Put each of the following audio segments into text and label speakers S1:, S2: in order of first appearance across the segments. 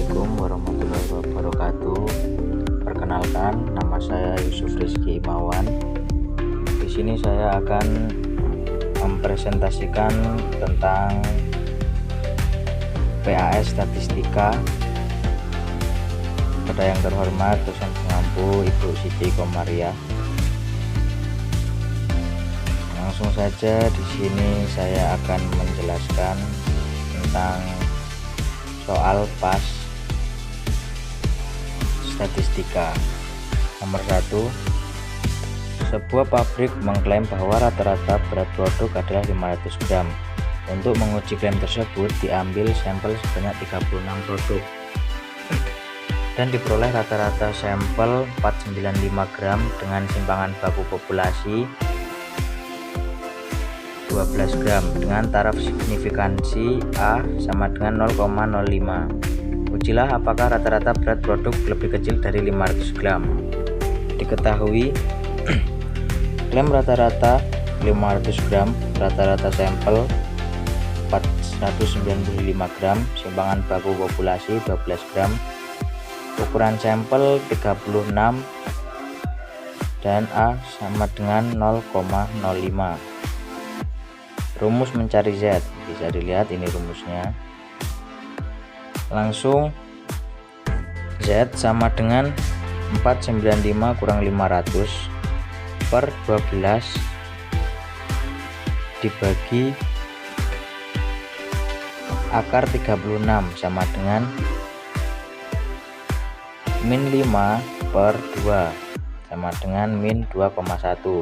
S1: Assalamualaikum warahmatullahi wabarakatuh. Perkenalkan, nama saya Yusuf Rizky Imawan. Di sini saya akan mempresentasikan tentang PAS Statistika. Kepada yang terhormat dosen pengampu Ibu Siti Komaria. Langsung saja di sini saya akan menjelaskan tentang soal PAS Statistika. Nomor 1, sebuah pabrik mengklaim bahwa rata-rata berat produk adalah 500 gram. Untuk menguji klaim tersebut diambil sampel sebanyak 36 produk dan diperoleh rata-rata sampel 495 gram dengan simpangan baku populasi 12 gram dengan taraf signifikansi A sama dengan 0,05. Ujilah apakah rata-rata berat produk lebih kecil dari 500 gram. Diketahui klaim rata-rata 500 gram, rata-rata sampel 495 gram, simpangan baku populasi 12 gram, ukuran sampel 36 dan A sama dengan 0,05. Rumus mencari Z, bisa dilihat ini rumusnya. Langsung Z sama dengan 495 kurang 500 per 12 dibagi akar 36 sama dengan min 5 per 2 sama dengan min 2,1.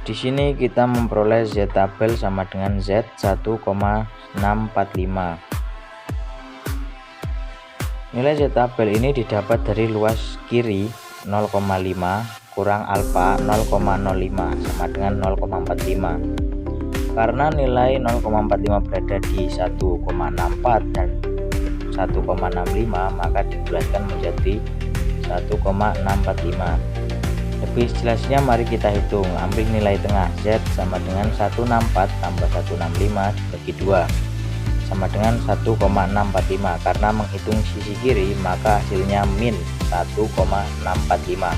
S1: Di sini kita memperoleh Z tabel sama dengan Z 1,645. Nilai Z tabel ini didapat dari luas kiri 0,5 kurang alfa 0,05 sama dengan 0,45. Karena nilai 0,45 berada di 1,64 dan 1,65, maka dibulatkan menjadi 1,645. Lebih jelasnya mari kita hitung. Ambil nilai tengah Z sama dengan 164 tambah 165 dibagi 2 sama dengan 1,645. Karena menghitung sisi kiri maka hasilnya min 1,645.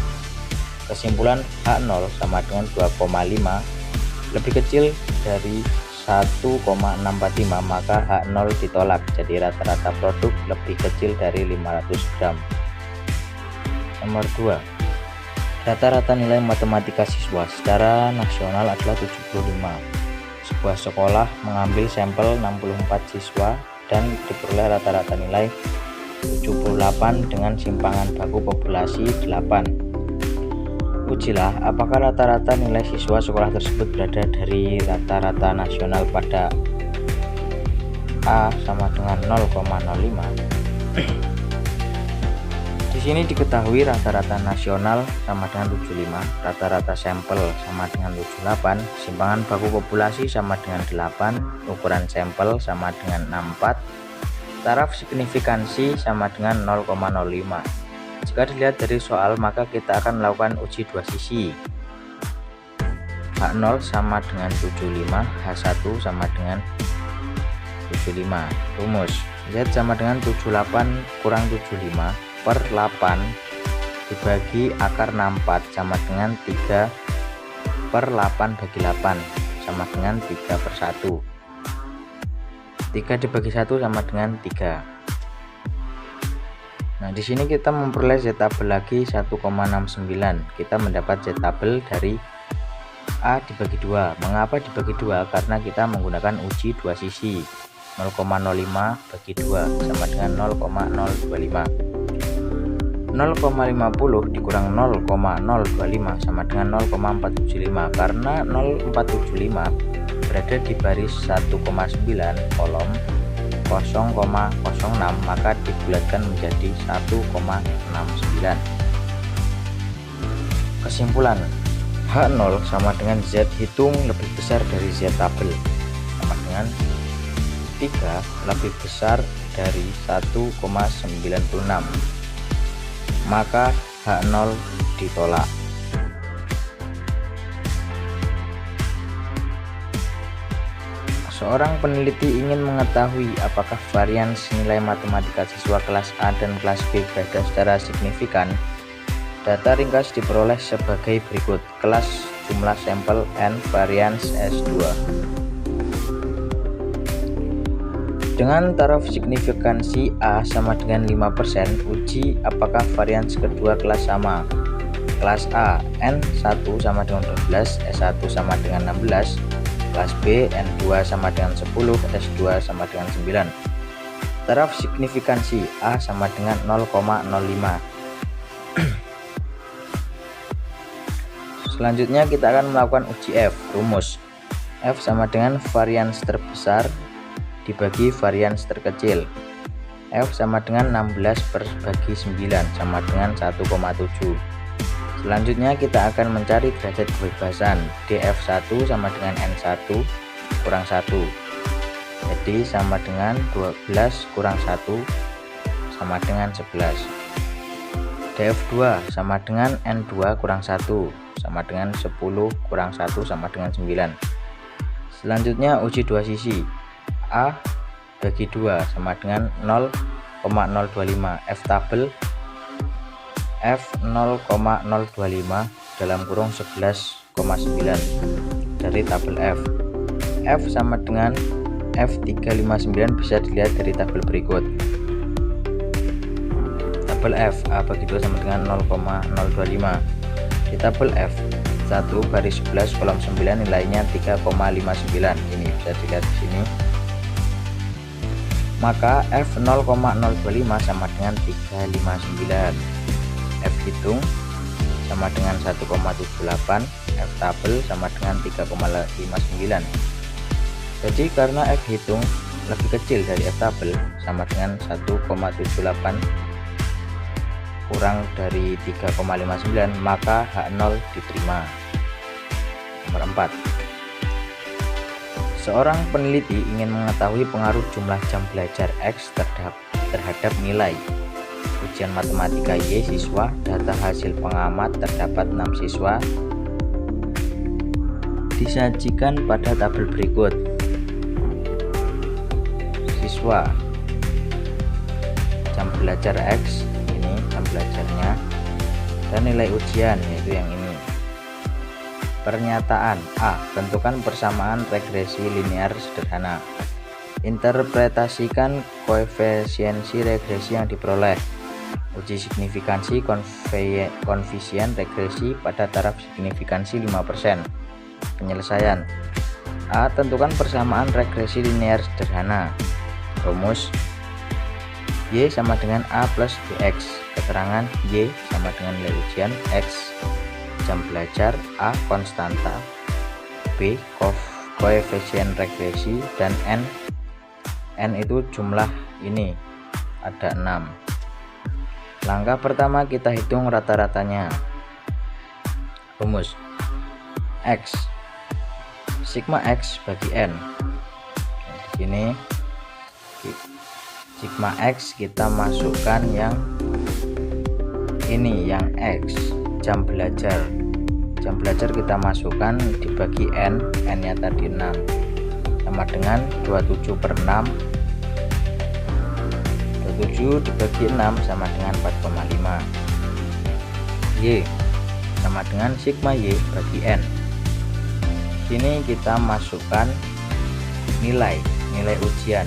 S1: Kesimpulan H0 sama dengan 2,5 lebih kecil dari 1,645, maka H0 ditolak. Jadi rata-rata produk lebih kecil dari 500 gram. Nomor 2, rata-rata nilai matematika siswa secara nasional adalah 75. Sebuah sekolah mengambil sampel 64 siswa dan diperoleh rata-rata nilai 78 dengan simpangan baku populasi 8. Ujilah apakah rata-rata nilai siswa sekolah tersebut berada dari rata-rata nasional pada A sama dengan 0,05. Di sini diketahui rata-rata nasional sama dengan 75, rata-rata sampel sama dengan 78, simpangan baku populasi sama dengan 8, ukuran sampel sama dengan 64, taraf signifikansi sama dengan 0,05. Jika dilihat dari soal, maka kita akan melakukan uji dua sisi. H0 sama dengan 75, H1 sama dengan 75. Rumus Z sama dengan 78 kurang 75 per 8 dibagi akar 64 sama dengan 3 per 8 bagi 8 sama dengan 3 per 1. 3 dibagi 1 sama dengan 3. Nah, di sini kita memperoleh Z tabel lagi 1,69. Kita mendapat Z tabel dari A dibagi 2. Mengapa dibagi 2? Karena kita menggunakan uji dua sisi. 0,05 bagi 2 sama dengan 0,025. 0,50 dikurang 0,025 sama dengan 0,475. Karena 0,475 berada di baris 1,9 kolom 0,06, maka dibulatkan menjadi 1,69. Kesimpulan H0 sama dengan Z hitung lebih besar dari Z tabel sama dengan 3 lebih besar dari 1,96, maka H0 ditolak. Seorang peneliti ingin mengetahui apakah varians nilai matematika siswa kelas A dan kelas B berbeda secara signifikan. Data ringkas diperoleh sebagai berikut: kelas, jumlah sampel, N, varians S2. Dengan taraf signifikansi A sama dengan 5%, uji apakah varians kedua kelas sama. Kelas A, N1 sama dengan 12, S1 sama dengan 16, kelas B, N2 sama dengan 10, S2 sama dengan 9. Taraf signifikansi A sama dengan 0,05. Selanjutnya kita akan melakukan uji F. Rumus: F sama dengan varians terbesar dibagi varians terkecil. F sama dengan 16 per bagi 9 sama dengan 1,7. Selanjutnya kita akan mencari derajat kebebasan. df1 sama dengan n1 kurang 1, jadi sama dengan 12 kurang 1 sama dengan 11. df2 sama dengan n2 kurang 1 sama dengan 10 kurang 1 sama dengan 9. Selanjutnya uji dua sisi. A bagi 2 sama dengan 0,025. F tabel F 0,025 dalam kurung 11,9 dari tabel F. F sama dengan F359 bisa dilihat dari tabel berikut. Tabel F, A bagi 2 sama dengan 0,025. Di tabel F 1 baris 11 kolom 9 nilainya 3,59. Ini bisa dilihat di sini. Maka F 0,025 sama dengan 359. F hitung sama dengan 1,78, F tabel sama dengan 3,59. Jadi karena F hitung lebih kecil dari F tabel sama dengan 1,78 kurang dari 3,59, maka H0 diterima. Nomor 4. Seorang peneliti ingin mengetahui pengaruh jumlah jam belajar X terhadap nilai ujian matematika Y siswa. Data hasil pengamat: terdapat 6 siswa, disajikan pada tabel berikut. Siswa, jam belajar X, ini jam belajarnya, dan nilai ujian yaitu yang ini. Pernyataan A. Tentukan persamaan regresi linear sederhana. Interpretasikan koefisiensi regresi yang diperoleh. Uji signifikansi koefisien regresi pada taraf signifikansi 5%. Penyelesaian. A. Tentukan persamaan regresi linear sederhana. Rumus: Y sama dengan A plus BX. Keterangan: Y sama dengan nilai ujian, X jam belajar, A konstanta, B koefisien regresi, dan N itu jumlah ini ada 6. Langkah pertama kita hitung rata-ratanya. Rumus: X sigma X bagi N. Di sini sigma X kita masukkan yang ini, yang X jam belajar. Jam belajar kita masukkan dibagi N nya tadi 6 sama dengan 27 per 6. 27 dibagi 6 sama dengan 4,5. Y sama dengan sigma Y bagi N. Sini kita masukkan nilai ujian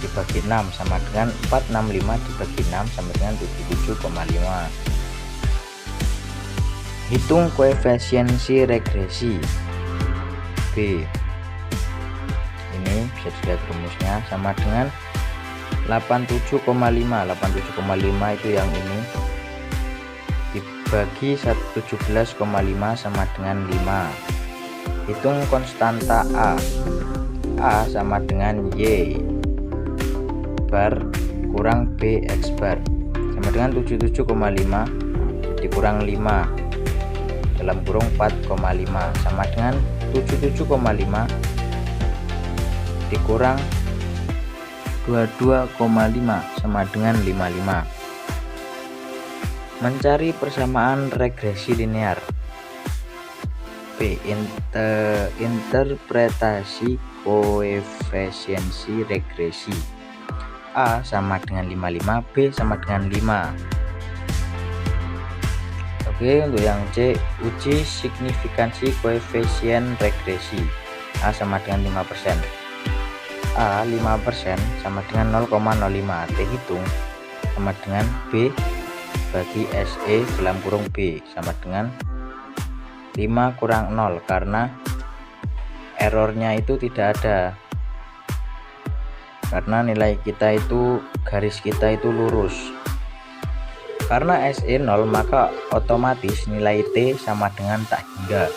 S1: dibagi 6 sama dengan 465 dibagi 6 sama dengan 77,5. Hitung koefisiensi regresi. B, ini bisa dilihat rumusnya sama dengan 87,5. 87,5 itu yang ini dibagi 17,5 sama dengan 5. Hitung konstanta A. A sama dengan Y bar kurang B X bar sama dengan 77,5 dikurang 5 dalam kurung 4,5 sama dengan 77,5 dikurang 22,5 sama dengan 55. Mencari persamaan regresi linear. B. B. Interpretasi koefisiensi regresi. A sama dengan 55, B sama dengan 5. Oke, untuk yang C, uji signifikansi koefisien regresi. A sama dengan 5%. A 5% sama dengan 0,05. T hitung sama dengan B bagi SE dalam kurung B sama dengan 5 kurang 0, karena errornya itu tidak ada, karena nilai kita itu, garis kita itu lurus. Karena SE 0, maka otomatis nilai T sama dengan tak hingga.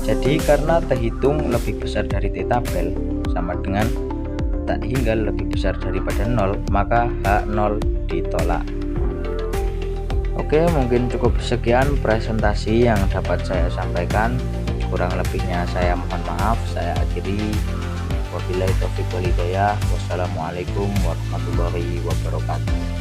S1: Jadi karena terhitung lebih besar dari T tabel sama dengan tak hingga lebih besar daripada 0, maka H0 ditolak. Oke, mungkin cukup sekian presentasi yang dapat saya sampaikan. Kurang lebihnya saya mohon maaf. Saya akhiri. Wabillahi taufiq wal hidayah. Wassalamualaikum warahmatullahi wabarakatuh.